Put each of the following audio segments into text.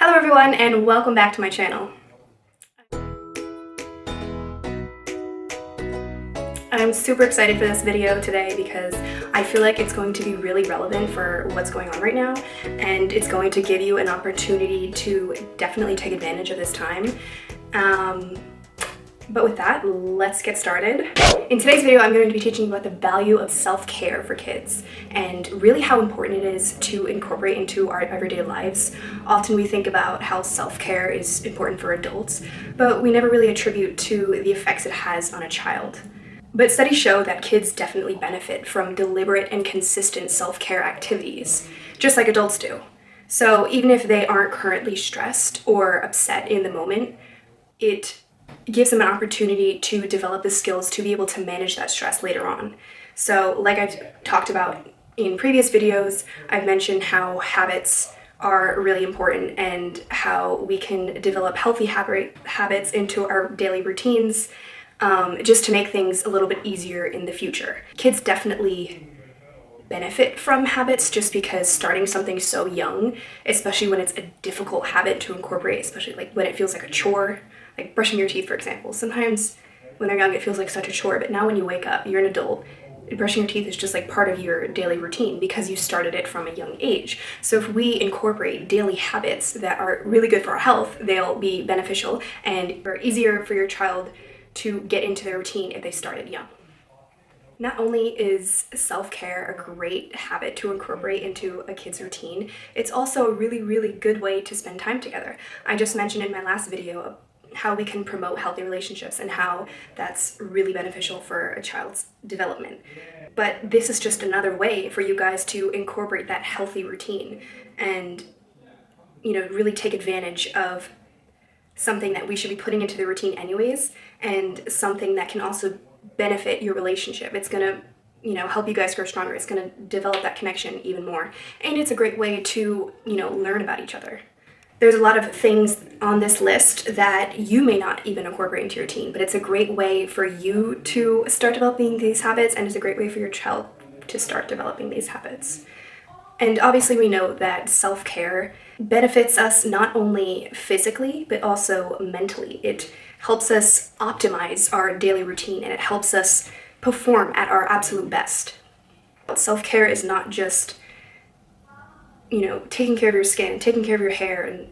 Hello everyone and welcome back to my channel. I'm super excited for this video today because I feel like it's going to be really relevant for what's going on right now, and it's going to give you an opportunity to definitely take advantage of this time. But with that, let's get started. In today's video, I'm going to be teaching you about the value of self-care for kids and really how important it is to incorporate into our everyday lives. Often we think about how self-care is important for adults, but we never really attribute to the effects it has on a child. But studies show that kids definitely benefit from deliberate and consistent self-care activities, just like adults do. So even if they aren't currently stressed or upset in the moment, it gives them an opportunity to develop the skills to be able to manage that stress later on. So like I've talked about in previous videos, I've mentioned how habits are really important and how we can develop healthy habits into our daily routines, just to make things a little bit easier in the future. Kids definitely benefit from habits just because starting something so young, especially when it's a difficult habit to incorporate, especially like when it feels like a chore, like brushing your teeth, for example. Sometimes when they're young, it feels like such a chore, but now when you wake up, you're an adult, brushing your teeth is just like part of your daily routine because you started it from a young age. So if we incorporate daily habits that are really good for our health, they'll be beneficial and are easier for your child to get into their routine if they started young. Not only is self-care a great habit to incorporate into a kid's routine, it's also a really, really good way to spend time together. I just mentioned in my last video how we can promote healthy relationships and how that's really beneficial for a child's development. But this is just another way for you guys to incorporate that healthy routine and, really take advantage of something that we should be putting into the routine anyways, and something that can also benefit your relationship. It's gonna, help you guys grow stronger. It's gonna develop that connection even more. And it's a great way to, learn about each other. There's a lot of things on this list that you may not even incorporate into your routine, but it's a great way for you to start developing these habits, and it's a great way for your child to start developing these habits. And obviously we know that self-care benefits us not only physically, but also mentally. It helps us optimize our daily routine and it helps us perform at our absolute best. Self-care is not just, taking care of your skin, taking care of your hair, and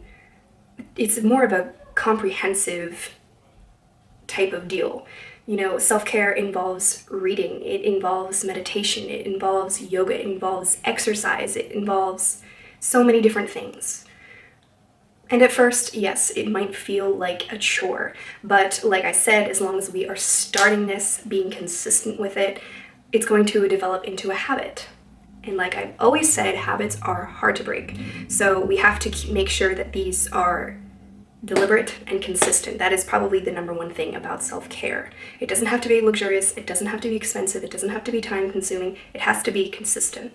it's more of a comprehensive type of deal. Self-care involves reading, it involves meditation, it involves yoga, it involves exercise, it involves so many different things. And at first, yes, it might feel like a chore, but like I said, as long as we are starting this, being consistent with it, it's going to develop into a habit. And like I've always said, habits are hard to break. So we have to make sure that these are deliberate and consistent. That is probably the number one thing about self-care. It doesn't have to be luxurious, it doesn't have to be expensive, it doesn't have to be time-consuming, it has to be consistent.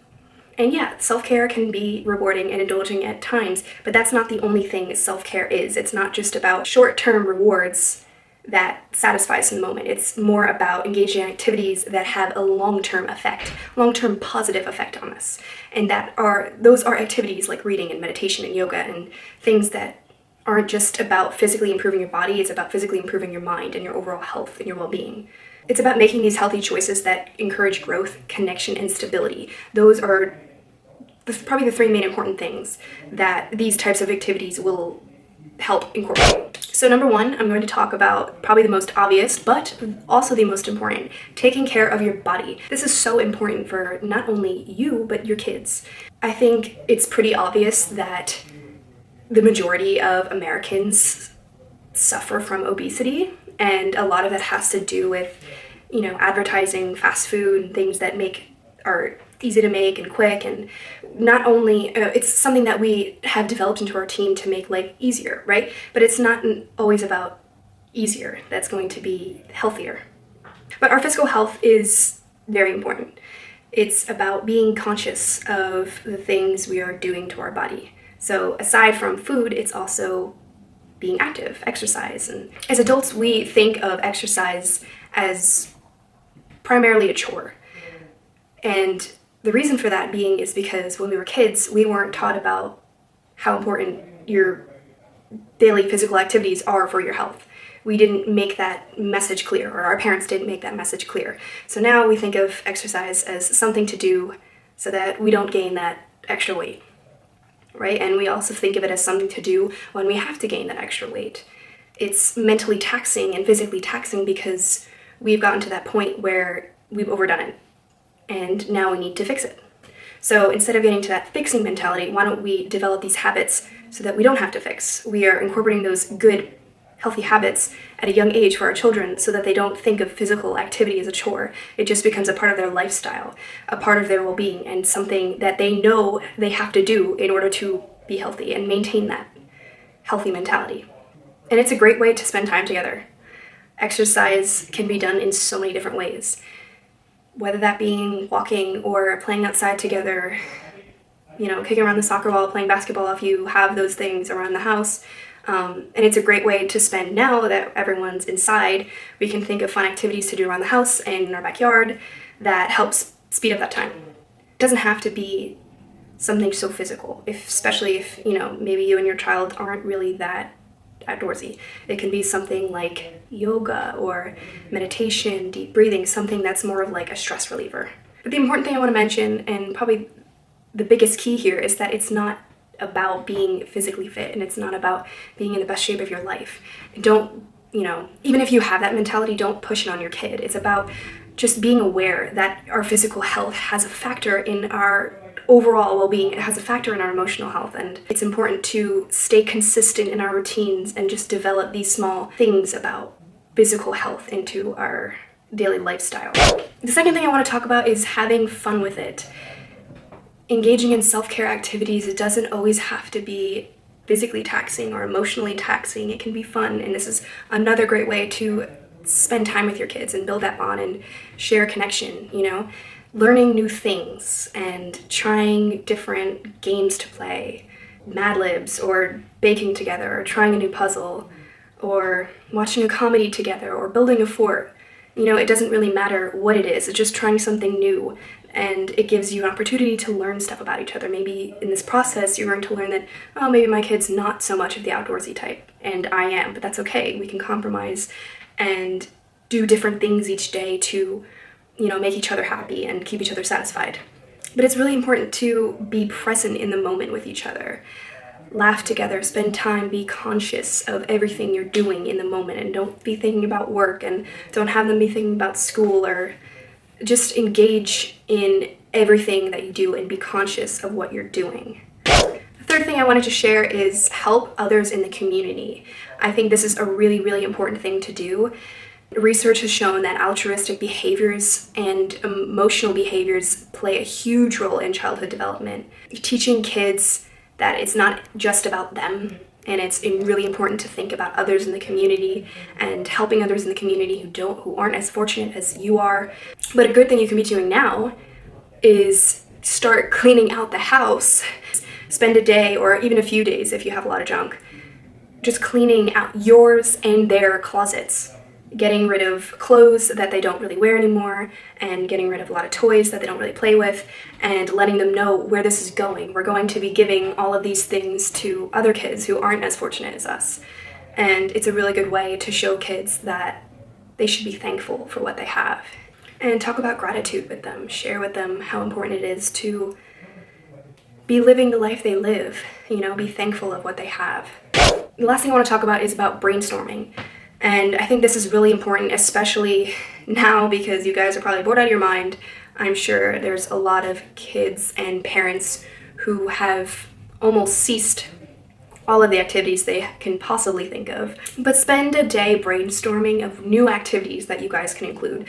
And yeah, self-care can be rewarding and indulging at times, but that's not the only thing self-care is. It's not just about short-term rewards that satisfies in the moment. It's more about engaging in activities that have a long-term effect, long-term positive effect on us. And those are activities like reading and meditation and yoga and things that aren't just about physically improving your body, it's about physically improving your mind and your overall health and your well-being. It's about making these healthy choices that encourage growth, connection, and stability. Those are probably the three main important things that these types of activities will help incorporate. So number one, I'm going to talk about probably the most obvious, but also the most important, taking care of your body. This is so important for not only you, but your kids. I think it's pretty obvious that the majority of Americans suffer from obesity, and a lot of that has to do with, advertising fast food and things that are easy to make and quick, and not only, it's something that we have developed into our team to make life easier, right? But it's not always about easier that's going to be healthier. But our physical health is very important. It's about being conscious of the things we are doing to our body. So aside from food, it's also being active, exercise. And as adults, we think of exercise as primarily a chore. And the reason for that being is because when we were kids, we weren't taught about how important your daily physical activities are for your health. We didn't make that message clear, or our parents didn't make that message clear. So now we think of exercise as something to do so that we don't gain that extra weight, right? And we also think of it as something to do when we have to gain that extra weight. It's mentally taxing and physically taxing because we've gotten to that point where we've overdone it, and now we need to fix it. So instead of getting to that fixing mentality, why don't we develop these habits so that we don't have to fix? We are incorporating those good, healthy habits at a young age for our children so that they don't think of physical activity as a chore. It just becomes a part of their lifestyle, a part of their well-being, and something that they know they have to do in order to be healthy and maintain that healthy mentality. And it's a great way to spend time together. Exercise can be done in so many different ways, whether that being walking or playing outside together, kicking around the soccer ball, playing basketball if you have those things around the house. And it's a great way to spend now that everyone's inside. We can think of fun activities to do around the house and in our backyard that helps speed up that time. It doesn't have to be something so physical, especially if, maybe you and your child aren't really that outdoorsy. It can be something like yoga or meditation, deep breathing, something that's more of like a stress reliever. But the important thing I want to mention, and probably the biggest key here, is that it's not about being physically fit, and it's not about being in the best shape of your life. Don't, even if you have that mentality, don't push it on your kid. It's about just being aware that our physical health has a factor in our overall well-being. It has a factor in our emotional health, and it's important to stay consistent in our routines and just develop these small things about physical health into our daily lifestyle. The second thing I want to talk about is having fun with it. Engaging in self-care activities, it doesn't always have to be physically taxing or emotionally taxing. It can be fun, and this is another great way to spend time with your kids and build that bond and share connection, learning new things and trying different games to play, Mad Libs, or baking together, or trying a new puzzle, or watching a comedy together, or building a fort. It doesn't really matter what it is. It's just trying something new, and it gives you an opportunity to learn stuff about each other. Maybe in this process you're going to learn that, maybe my kid's not so much of the outdoorsy type, and I am, but that's okay. We can compromise and do different things each day to, make each other happy and keep each other satisfied. But it's really important to be present in the moment with each other. Laugh together, spend time, be conscious of everything you're doing in the moment, and don't be thinking about work, and don't have them be thinking about school, or just engage in everything that you do and be conscious of what you're doing. The third thing I wanted to share is help others in the community. I think this is a really, really important thing to do. Research has shown that altruistic behaviors and emotional behaviors play a huge role in childhood development. Teaching kids that it's not just about them, and it's really important to think about others in the community and helping others in the community who aren't as fortunate as you are. But a good thing you can be doing now is start cleaning out the house. Spend a day or even a few days if you have a lot of junk, just cleaning out yours and their closets. Getting rid of clothes that they don't really wear anymore, and getting rid of a lot of toys that they don't really play with, and letting them know where this is going. We're going to be giving all of these things to other kids who aren't as fortunate as us. And it's a really good way to show kids that they should be thankful for what they have. And talk about gratitude with them. Share with them how important it is to be living the life they live. Be thankful of what they have. The last thing I want to talk about is about brainstorming. And I think this is really important, especially now, because you guys are probably bored out of your mind. I'm sure there's a lot of kids and parents who have almost ceased all of the activities they can possibly think of. But spend a day brainstorming of new activities that you guys can include.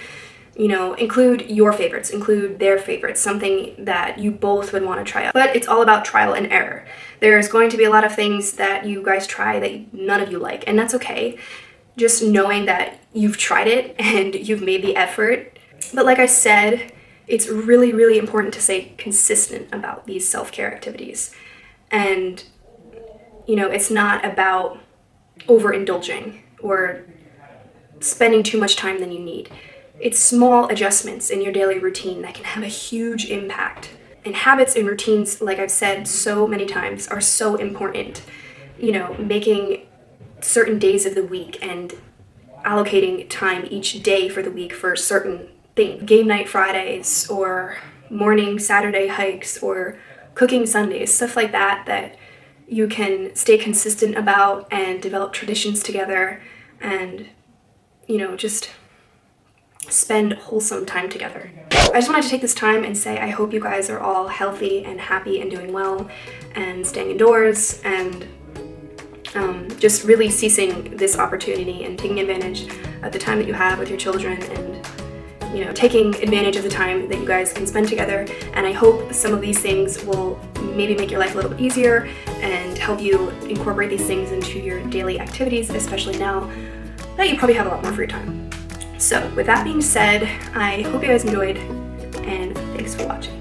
Include your favorites, include their favorites, something that you both would want to try out. But it's all about trial and error. There's going to be a lot of things that you guys try that none of you like, and that's okay. Just knowing that you've tried it and you've made the effort. But like I said, it's really, really important to stay consistent about these self-care activities. And, it's not about overindulging or spending too much time than you need. It's small adjustments in your daily routine that can have a huge impact. And habits and routines, like I've said so many times, are so important. you know, making certain days of the week and allocating time each day for the week for certain things. Game night Fridays, or morning Saturday hikes, or cooking Sundays, stuff like that, that you can stay consistent about and develop traditions together and, you know, just spend wholesome time together. I just wanted to take this time and say I hope you guys are all healthy and happy and doing well and staying indoors and just really seizing this opportunity and taking advantage of the time that you have with your children and, you know, taking advantage of the time that you guys can spend together. And I hope some of these things will maybe make your life a little bit easier and help you incorporate these things into your daily activities, especially now that you probably have a lot more free time. So with that being said, I hope you guys enjoyed, and thanks for watching.